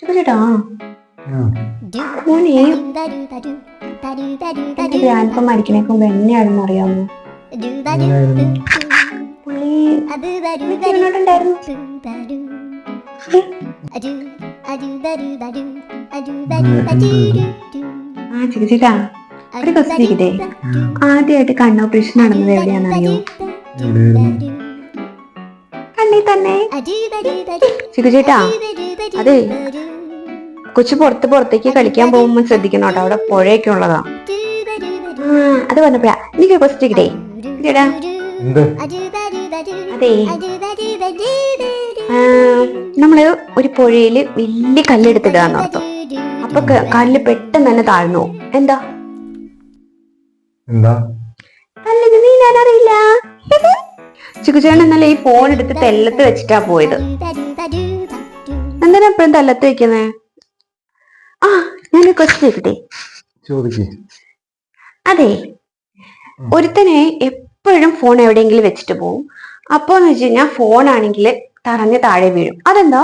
ചേട്ടാ മോനെ എന്റെ ഗ്രാൻഡ് മരിക്കണേക്ക് മുമ്പ് എന്നെയാണെന്ന് അറിയാമോ? പുള്ളി ഉണ്ടായിരുന്നു. ആ ചേട്ടാ ഒരു ക്വസ്റ്റ്യൻ ആദ്യമായിട്ട് കണ്ണ് ഓപ്പറേഷൻ നടന്നത് എവിടെയാണെന്നറിയോ? കണ്ണി തന്നെ. ചേട്ടാ അതെ കൊച്ചു പുറത്തേക്ക് കളിക്കാൻ പോകുമ്പോൾ ശ്രദ്ധിക്കണം കേട്ടോ, അവിടെ പുഴയൊക്കെ ഉള്ളതാ. അത് പറഞ്ഞപ്പോഴാ എനിക്ക് ക്വസ്റ്റ്യൻ ചേട്ടാ അതെ നമ്മള് ഒരു പുഴയില് വലിയ കല്ലെടുത്തിടാന്ന് ഓർത്തോ, അപ്പൊ കല്ല് പെട്ടെന്ന് തന്നെ താഴ്ന്നു. എന്താ കല്ലിന് നീന്താനറിയില്ല. ചിക്കുചേട്ടൻ എന്നല്ല ഈ ഫോൺ എടുത്ത് തെല്ലത്ത് വെച്ചിട്ടാ പോയത്. എന്തിനാ എപ്പോഴും തെല്ലത്ത് വെക്കുന്നേ? ആ ഞാനൊരു ക്വസ്റ്റ്യൻ ചോദിക്കട്ടെ? അതെ ഒരുത്തനെ എപ്പോഴും ഫോൺ എവിടെയെങ്കിലും വെച്ചിട്ട് പോകും. അപ്പോന്ന് വെച്ച് കഴിഞ്ഞാൽ ഫോൺ ആണെങ്കിൽ തറഞ്ഞ് താഴെ വീഴും. അതെന്താ?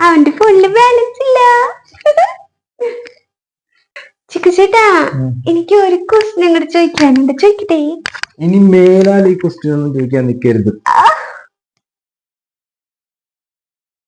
അവന്റെ ഫോണില് ബാലൻസ് ഇല്ല. ചിക്കുചേട്ടാ എനിക്ക് ഒരു ക്വസ്റ്റ്യൻ കൂടെ ചോദിക്കാനുണ്ട്, ചോദിക്കട്ടെ? ഇനി മേലാൽ ഈ ക്വസ്റ്റ്യൻ ഒന്നും ചോദിക്കാൻ നിൽക്കരുത്.